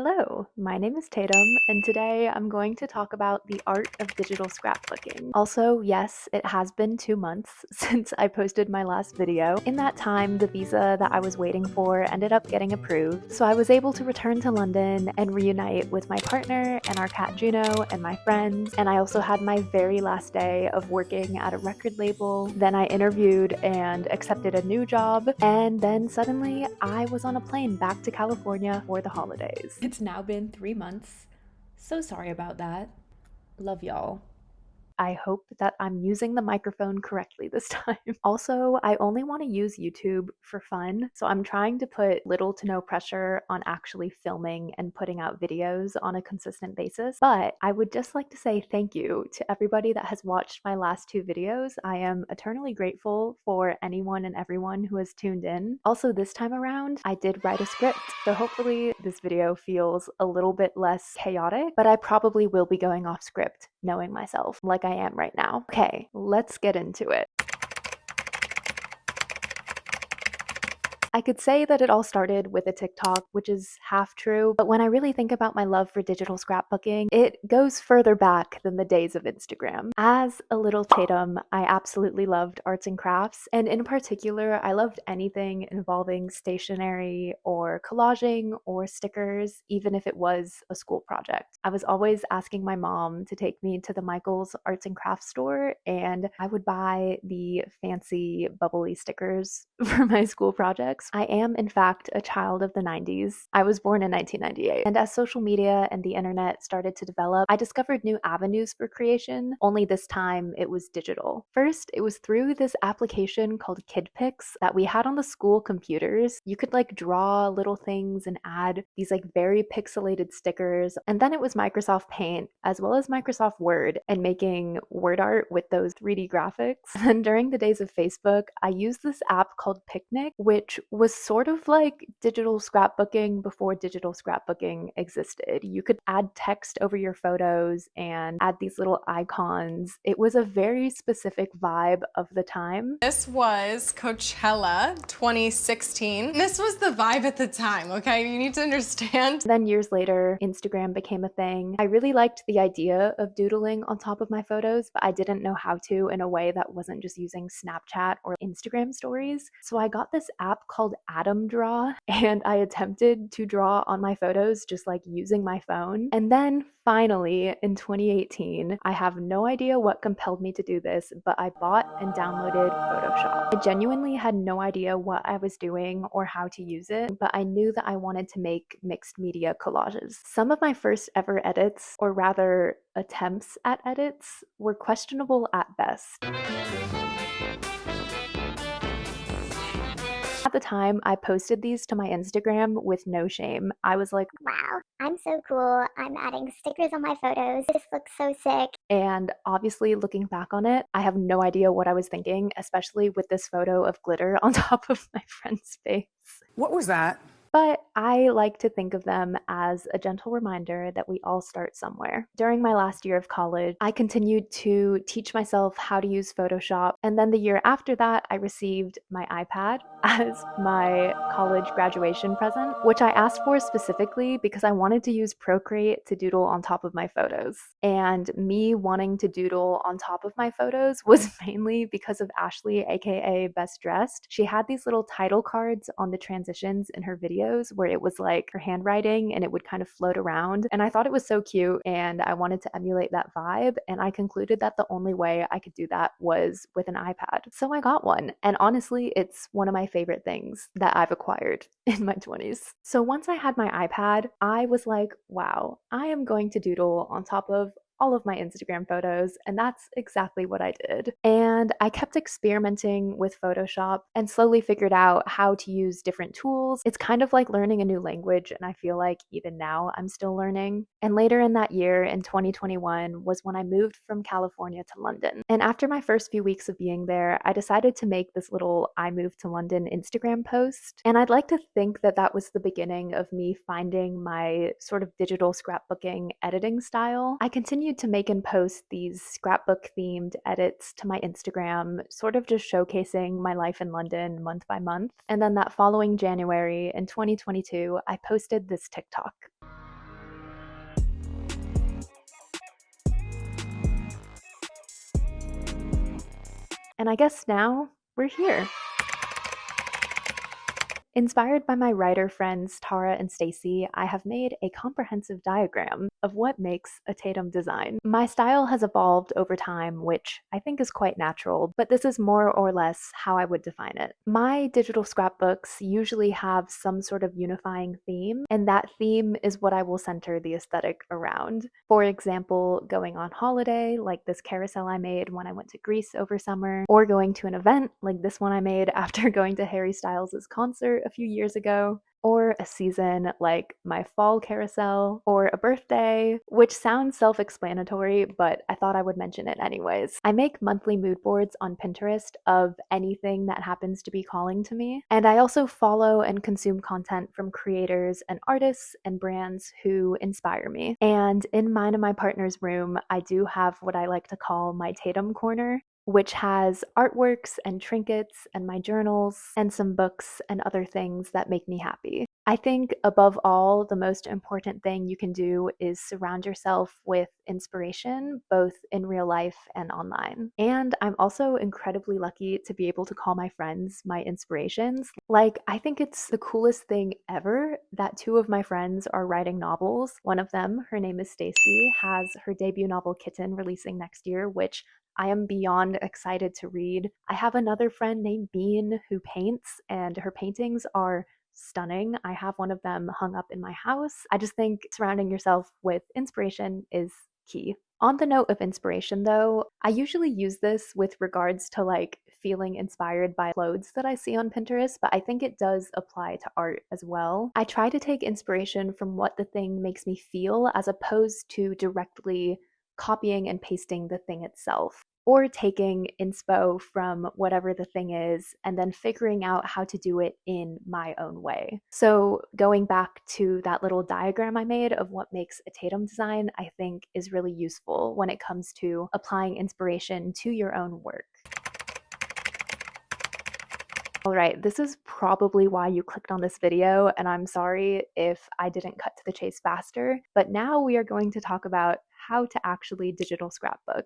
Hello, my name is Tatum, and today I'm going to talk about the art of digital scrapbooking. Also, yes, it has been 2 months since I posted my last video. In that time, the visa that I was waiting for ended up getting approved, so I was able to return to London and reunite with my partner and our cat Juno and my friends, and I also had my very last day of working at a record label. Then I interviewed and accepted a new job, and then suddenly I was on a plane back to California for the holidays. It's now been 3 months. So sorry about that. Love y'all. I hope that I'm using the microphone correctly this time. Also, I only want to use YouTube for fun, so I'm trying to put little to no pressure on actually filming and putting out videos on a consistent basis. But I would just like to say thank you to everybody that has watched my last 2 videos. I am eternally grateful for anyone and everyone who has tuned in. Also, this time around, I did write a script, so hopefully this video feels a little bit less chaotic, but I probably will be going off script, knowing myself, like I am right now. Okay, let's get into it. I could say that it all started with a TikTok, which is half true, but when I really think about my love for digital scrapbooking, it goes further back than the days of Instagram. As a little Tatum, I absolutely loved arts and crafts, and in particular, I loved anything involving stationery or collaging or stickers, even if it was a school project. I was always asking my mom to take me to the Michael's arts and crafts store, and I would buy the fancy bubbly stickers for my school projects. I am, in fact, a child of the 90s. I was born in 1998. And as social media and the internet started to develop, I discovered new avenues for creation, only this time it was digital. First, it was through this application called KidPix that we had on the school computers. You could draw little things and add these very pixelated stickers. And then it was Microsoft Paint as well as Microsoft Word and making word art with those 3D graphics. And during the days of Facebook, I used this app called Picnic, which was sort of like digital scrapbooking before digital scrapbooking existed. You could add text over your photos and add these little icons. It was a very specific vibe of the time. This was Coachella 2016. This was the vibe at the time, okay? You need to understand. Then years later, Instagram became a thing. I really liked the idea of doodling on top of my photos, but I didn't know how to in a way that wasn't just using Snapchat or Instagram stories. So I got this app called Atom Draw, and I attempted to draw on my photos just using my phone. And then finally, in 2018, I have no idea what compelled me to do this, but I bought and downloaded Photoshop. I genuinely had no idea what I was doing or how to use it, but I knew that I wanted to make mixed media collages. Some of my first ever edits, or rather attempts at edits, were questionable at best. At the time, I posted these to my Instagram with no shame. I was like, wow, I'm so cool. I'm adding stickers on my photos. This looks so sick. And obviously, looking back on it, I have no idea what I was thinking, especially with this photo of glitter on top of my friend's face. What was that? But I like to think of them as a gentle reminder that we all start somewhere. During my last year of college, I continued to teach myself how to use Photoshop, and then the year after that, I received my iPad as my college graduation present, which I asked for specifically because I wanted to use Procreate to doodle on top of my photos. And me wanting to doodle on top of my photos was mainly because of Ashley, aka Best Dressed. She had these little title cards on the transitions in her videos where it was her handwriting and it would kind of float around. And I thought it was so cute and I wanted to emulate that vibe. And I concluded that the only way I could do that was with an iPad. So I got one. And honestly, it's one of my favorite things that I've acquired in my 20s. So once I had my iPad, I was like, wow, I am going to doodle on top of all of my Instagram photos, and that's exactly what I did. And I kept experimenting with Photoshop and slowly figured out how to use different tools. It's kind of like learning a new language, and I feel like even now I'm still learning. And later in that year, in 2021, was when I moved from California to London. And after my first few weeks of being there, I decided to make this little I moved to London Instagram post. And I'd like to think that that was the beginning of me finding my sort of digital scrapbooking editing style. I continued to make and post these scrapbook themed edits to my Instagram, sort of just showcasing my life in London month by month. And then that following January in 2022, I posted this TikTok. And I guess now we're here. Inspired by my writer friends Tara and Stacy, I have made a comprehensive diagram of what makes a Tatum design. My style has evolved over time, which I think is quite natural, but this is more or less how I would define it. My digital scrapbooks usually have some sort of unifying theme, and that theme is what I will center the aesthetic around. For example, going on holiday, like this carousel I made when I went to Greece over summer, or going to an event like this one I made after going to Harry Styles' concert a few years ago, or a season like my fall carousel, or a birthday, which sounds self-explanatory, but I thought I would mention it anyways. I make monthly mood boards on Pinterest of anything that happens to be calling to me, and I also follow and consume content from creators and artists and brands who inspire me. And in mine and my partner's room, I do have what I like to call my Tatum corner, which has artworks and trinkets and my journals and some books and other things that make me happy. I think above all, the most important thing you can do is surround yourself with inspiration, both in real life and online. And I'm also incredibly lucky to be able to call my friends my inspirations. Like, I think it's the coolest thing ever that two of my friends are writing novels. One of them, her name is Stacy, has her debut novel Kitten releasing next year, which I am beyond excited to read. I have another friend named Bean who paints, and her paintings are stunning. I have one of them hung up in my house. I just think surrounding yourself with inspiration is key. On the note of inspiration though, I usually use this with regards to like feeling inspired by clothes that I see on Pinterest, but I think it does apply to art as well. I try to take inspiration from what the thing makes me feel as opposed to directly copying and pasting the thing itself, or taking inspo from whatever the thing is and then figuring out how to do it in my own way. So going back to that little diagram I made of what makes a Tatum design, I think is really useful when it comes to applying inspiration to your own work. All right, this is probably why you clicked on this video, and I'm sorry if I didn't cut to the chase faster, but now we are going to talk about how to actually digital scrapbook.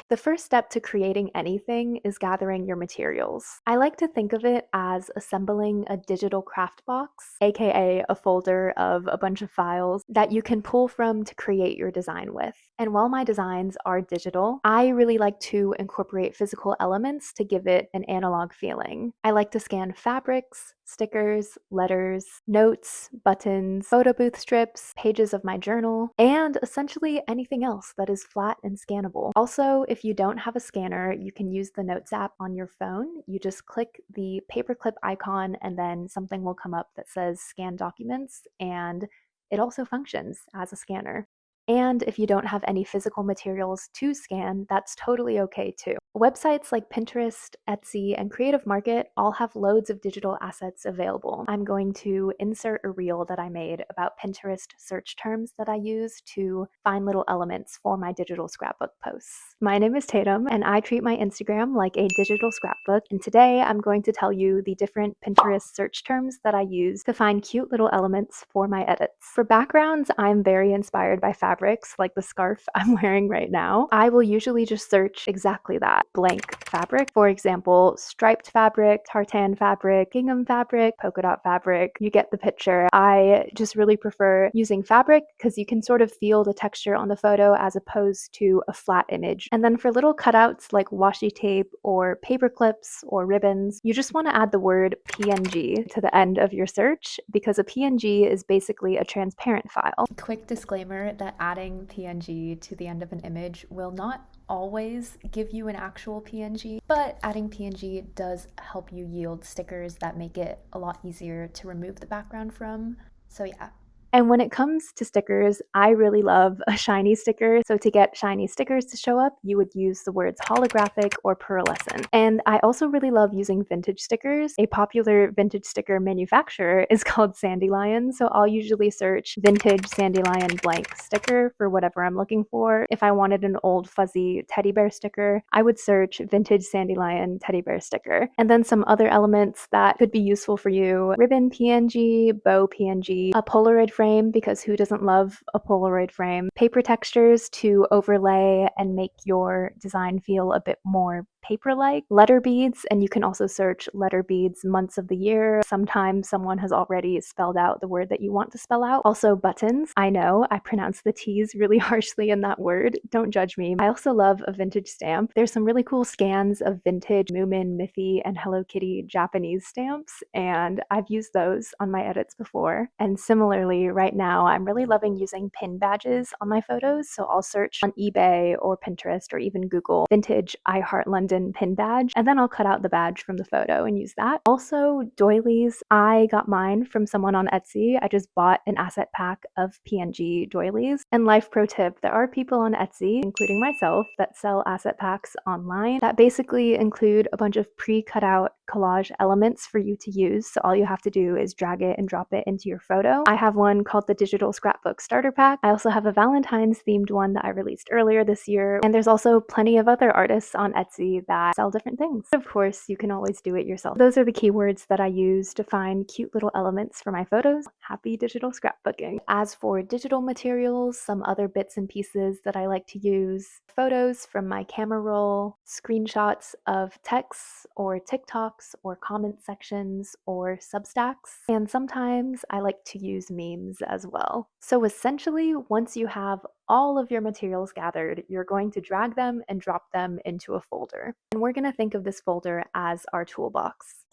The first step to creating anything is gathering your materials. I like to think of it as assembling a digital craft box, aka a folder of a bunch of files that you can pull from to create your design with. And while my designs are digital, I really like to incorporate physical elements to give it an analog feeling. I like to scan fabrics, stickers, letters, notes, buttons, photo booth strips, pages of my journal, and essentially anything else that is flat and scannable. Also, if you don't have a scanner, you can use the Notes app on your phone. You just click the paperclip icon and then something will come up that says Scan Documents, and it also functions as a scanner. And if you don't have any physical materials to scan, that's totally okay too. Websites like Pinterest, Etsy, and Creative Market all have loads of digital assets available. I'm going to insert a reel that I made about Pinterest search terms that I use to find little elements for my digital scrapbook posts. My name is Tatum, and I treat my Instagram like a digital scrapbook, and today I'm going to tell you the different Pinterest search terms that I use to find cute little elements for my edits. For backgrounds, I'm very inspired by fabrics like the scarf I'm wearing right now. I will usually just search exactly that, blank fabric. For example, striped fabric, tartan fabric, gingham fabric, polka dot fabric. You get the picture. I just really prefer using fabric because you can sort of feel the texture on the photo as opposed to a flat image. And then for little cutouts like washi tape or paper clips or ribbons, you just want to add the word PNG to the end of your search because a PNG is basically a transparent file. Quick disclaimer that adding PNG to the end of an image will not always give you an actual PNG, but adding PNG does help you yield stickers that make it a lot easier to remove the background from. So yeah. And when it comes to stickers, I really love a shiny sticker. So to get shiny stickers to show up, you would use the words holographic or pearlescent. And I also really love using vintage stickers. A popular vintage sticker manufacturer is called Sandylion. So I'll usually search vintage Sandylion blank sticker for whatever I'm looking for. If I wanted an old fuzzy teddy bear sticker, I would search vintage Sandylion teddy bear sticker. And then some other elements that could be useful for you: ribbon PNG, bow PNG, a Polaroid frame because who doesn't love a Polaroid frame, paper textures to overlay and make your design feel a bit more paper-like, letter beads, and you can also search letter beads months of the year. Sometimes someone has already spelled out the word that you want to spell out. Also buttons. I know I pronounce the T's really harshly in that word. Don't judge me. I also love a vintage stamp. There's some really cool scans of vintage Moomin, Miffy, and Hello Kitty Japanese stamps, and I've used those on my edits before. And similarly, right now, I'm really loving using pin badges on my photos, so I'll search on eBay or Pinterest or even Google vintage I Heart London pin badge, and then I'll cut out the badge from the photo and use that. Also, doilies. I got mine from someone on Etsy. I just bought an asset pack of PNG doilies. And life pro tip, there are people on Etsy, including myself, that sell asset packs online that basically include a bunch of pre-cut out collage elements for you to use. So all you have to do is drag it and drop it into your photo. I have one called the Digital Scrapbook Starter Pack. I also have a Valentine's themed one that I released earlier this year. And there's also plenty of other artists on Etsy that sell different things. Of course, you can always do it yourself. Those are the keywords that I use to find cute little elements for my photos. Happy digital scrapbooking. As for digital materials, some other bits and pieces that I like to use: photos from my camera roll, screenshots of texts or TikToks or comment sections or Substacks, and sometimes I like to use memes as well. So essentially, once you have all of your materials gathered, you're going to drag them and drop them into a folder. And we're going to think of this folder as our toolbox.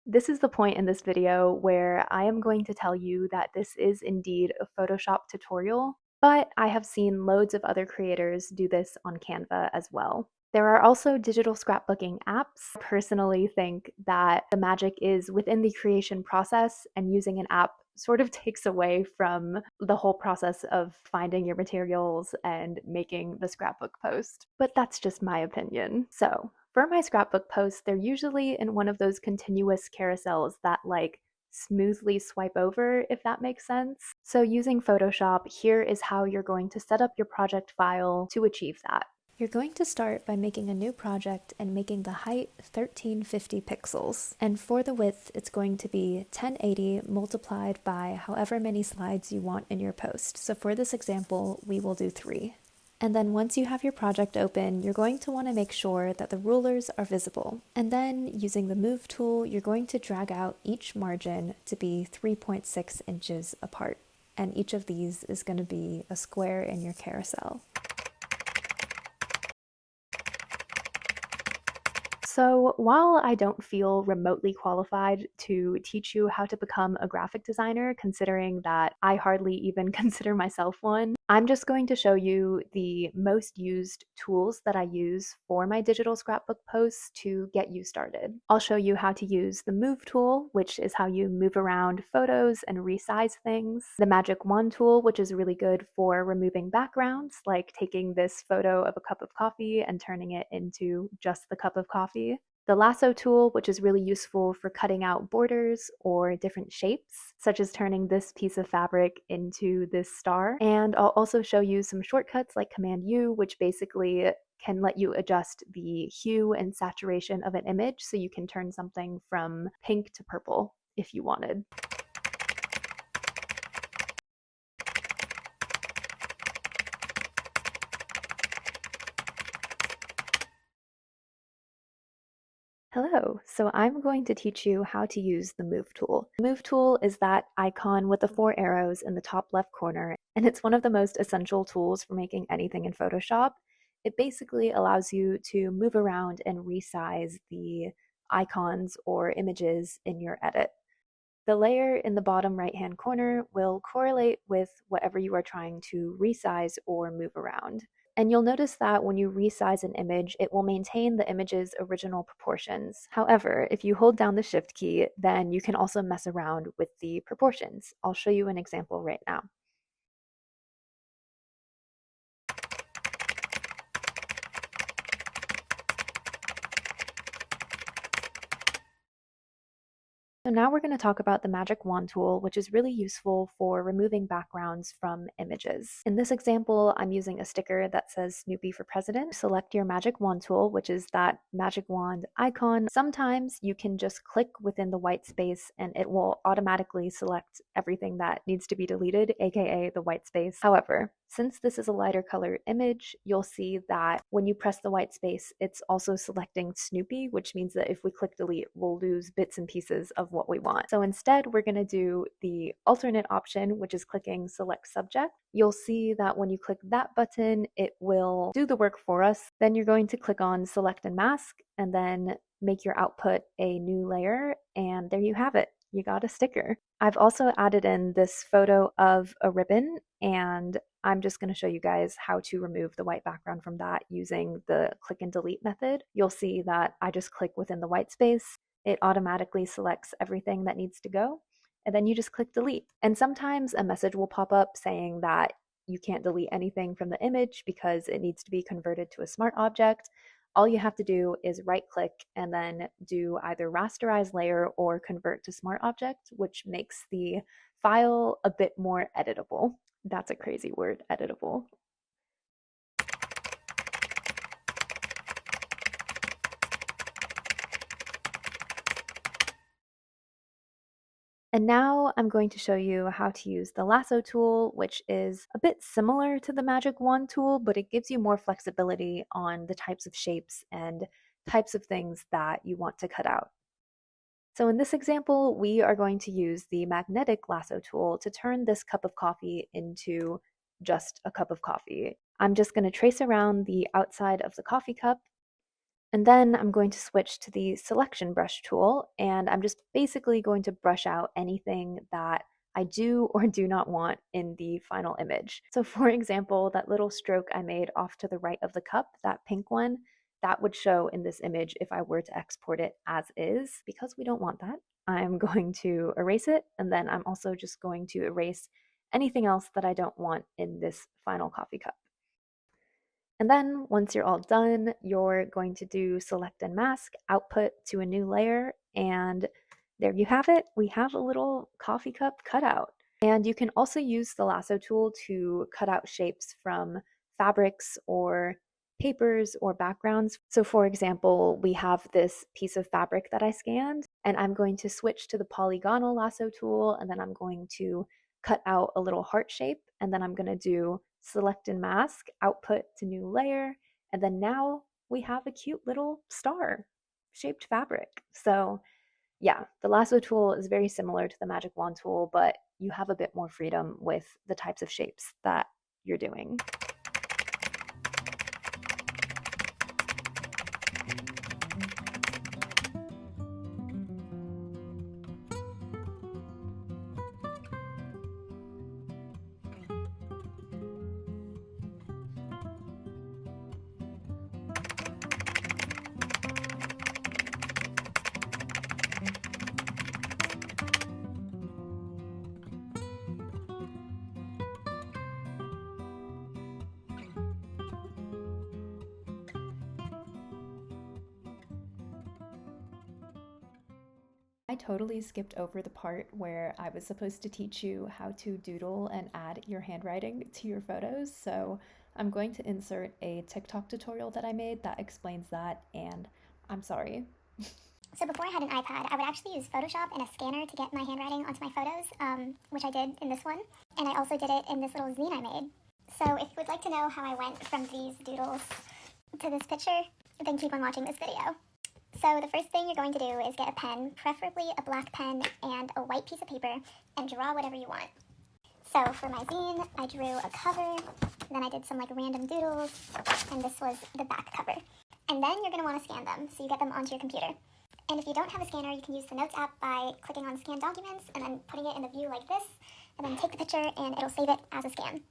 This is the point in this video where I am going to tell you that this is indeed a Photoshop tutorial, but I have seen loads of other creators do this on Canva as well. There are also digital scrapbooking apps. I personally think that the magic is within the creation process, and using an app sort of takes away from the whole process of finding your materials and making the scrapbook post. But that's just my opinion. So for my scrapbook posts, they're usually in one of those continuous carousels that smoothly swipe over, if that makes sense. So using Photoshop, here is how you're going to set up your project file to achieve that. You're going to start by making a new project and making the height 1350 pixels. And for the width, it's going to be 1080 multiplied by however many slides you want in your post. So for this example, we will do 3. And then once you have your project open, you're going to want to make sure that the rulers are visible. And then using the Move tool, you're going to drag out each margin to be 3.6 inches apart. And each of these is going to be a square in your carousel. So while I don't feel remotely qualified to teach you how to become a graphic designer, considering that I hardly even consider myself one, I'm just going to show you the most used tools that I use for my digital scrapbook posts to get you started. I'll show you how to use the Move tool, which is how you move around photos and resize things, the Magic Wand tool, which is really good for removing backgrounds, like taking this photo of a cup of coffee and turning it into just the cup of coffee, the Lasso tool, which is really useful for cutting out borders or different shapes, such as turning this piece of fabric into this star. And I'll also show you some shortcuts like Command U, which basically can let you adjust the hue and saturation of an image so you can turn something from pink to purple if you wanted. Hello, so I'm going to teach you how to use the Move tool. The Move tool is that icon with the 4 arrows in the top left corner, and it's one of the most essential tools for making anything in Photoshop. It basically allows you to move around and resize the icons or images in your edit. The layer in the bottom right-hand corner will correlate with whatever you are trying to resize or move around. And you'll notice that when you resize an image, it will maintain the image's original proportions. However, if you hold down the Shift key, then you can also mess around with the proportions. I'll show you an example right now. So now we're going to talk about the magic wand tool, which is really useful for removing backgrounds from images. In this example, I'm using a sticker that says Snoopy for President. Select your magic wand tool, which is that magic wand icon. Sometimes you can just click within the white space and it will automatically select everything that needs to be deleted, aka the white space. However, since this is a lighter color image, you'll see that when you press the white space, it's also selecting Snoopy, which means that if we click delete, we'll lose bits and pieces of what we want. So instead, we're going to do the alternate option, which is clicking select subject. You'll see that when you click that button, it will do the work for us. Then you're going to click on select and mask and then make your output a new layer. And there you have it. You got a sticker. I've also added in this photo of a ribbon, and I'm just going to show you guys how to remove the white background from that using the click and delete method. You'll see that I just click within the white space. It automatically selects everything that needs to go, and then you just click delete. And sometimes a message will pop up saying that you can't delete anything from the image because it needs to be converted to a smart object. All you have to do is right click and then do either rasterize layer or convert to smart object, which makes the file a bit more editable. That's a crazy word, editable. And now I'm going to show you how to use the lasso tool, which is a bit similar to the magic wand tool, but it gives you more flexibility on the types of shapes and types of things that you want to cut out. So in this example, we are going to use the magnetic lasso tool to turn this cup of coffee into just a cup of coffee. I'm just going to trace around the outside of the coffee cup, and then I'm going to switch to the selection brush tool, and I'm just basically going to brush out anything that I do or do not want in the final image. So for example, that little stroke I made off to the right of the cup, that pink one, that would show in this image if I were to export it as is. Because we don't want that, I'm going to erase it, and then I'm also just going to erase anything else that I don't want in this final coffee cup. And then once you're all done, you're going to do select and mask, output to a new layer, and there you have it. We have a little coffee cup cutout. And you can also use the lasso tool to cut out shapes from fabrics or papers or backgrounds. So for example, we have this piece of fabric that I scanned, and I'm going to switch to the polygonal lasso tool, and then I'm going to cut out a little heart shape, and then I'm going to do select and mask, output to new layer, and then now we have a cute little star shaped fabric. So yeah, the lasso tool is very similar to the magic wand tool, but you have a bit more freedom with the types of shapes that you're doing. I totally skipped over the part where I was supposed to teach you how to doodle and add your handwriting to your photos, so I'm going to insert a TikTok tutorial that I made that explains that, and I'm sorry. So before I had an iPad, I would actually use Photoshop and a scanner to get my handwriting onto my photos, which I did in this one. And I also did it in this little zine I made. So if you would like to know how I went from these doodles to this picture, then keep on watching this video. So the first thing you're going to do is get a pen, preferably a black pen and a white piece of paper, and draw whatever you want. So for my zine, I drew a cover, then I did some like random doodles, and this was the back cover. And then you're going to want to scan them, so you get them onto your computer. And if you don't have a scanner, you can use the Notes app by clicking on Scan Documents and then putting it in the view like this, and then take the picture and it'll save it as a scan.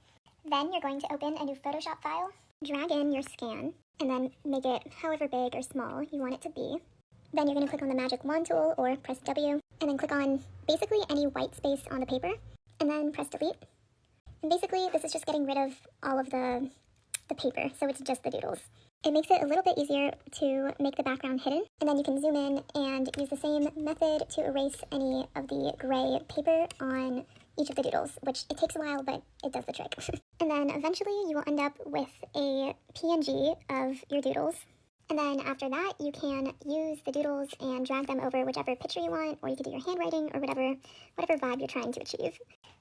Then you're going to open a new Photoshop file, drag in your scan, and then make it however big or small you want it to be. Then you're going to click on the magic wand tool or press W, and then click on basically any white space on the paper, and then press delete. And basically this is just getting rid of all of the paper, so it's just the doodles. It makes it a little bit easier to make the background hidden, and then you can zoom in and use the same method to erase any of the gray paper on each of the doodles, which it takes a while, but it does the trick. And then eventually you will end up with a PNG of your doodles. And then after that, you can use the doodles and drag them over whichever picture you want, or you could do your handwriting or whatever vibe you're trying to achieve.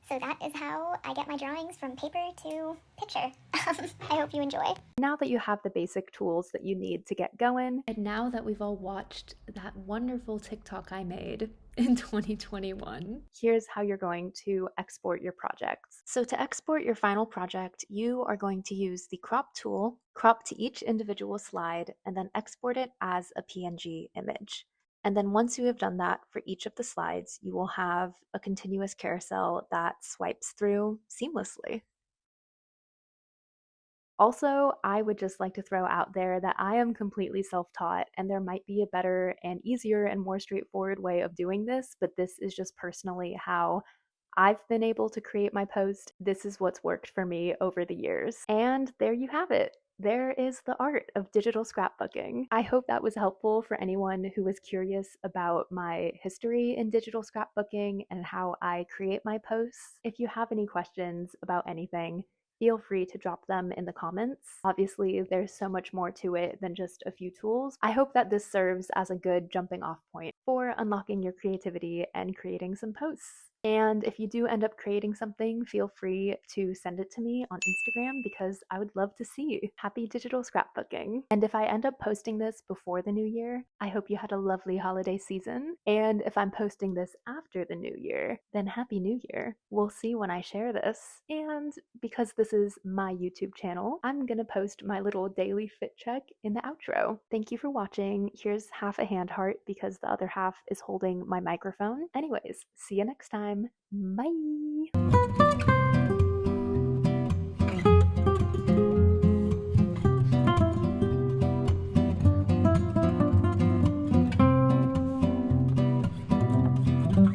So that is how I get my drawings from paper to picture. I hope you enjoy. Now that you have the basic tools that you need to get going, and now that we've all watched that wonderful TikTok I made in 2021, here's how you're going to export your projects. So to export your final project, you are going to use the crop tool, crop to each individual slide, and then export it as a PNG image. And then once you have done that for each of the slides, you will have a continuous carousel that swipes through seamlessly. Also, I would just like to throw out there that I am completely self-taught, and there might be a better and easier and more straightforward way of doing this, but this is just personally how I've been able to create my post. This is what's worked for me over the years. And there you have it. There is the art of digital scrapbooking. I hope that was helpful for anyone who was curious about my history in digital scrapbooking and how I create my posts. If you have any questions about anything, feel free to drop them in the comments. Obviously, there's so much more to it than just a few tools. I hope that this serves as a good jumping off point for unlocking your creativity and creating some posts. And if you do end up creating something, feel free to send it to me on Instagram because I would love to see. Happy digital scrapbooking. And if I end up posting this before the new year, I hope you had a lovely holiday season. And if I'm posting this after the new year, then happy new year. We'll see when I share this. And because this is my YouTube channel, I'm gonna post my little daily fit check in the outro. Thank you for watching. Here's half a hand heart because the other half is holding my microphone. Anyways, see you next time. Bye.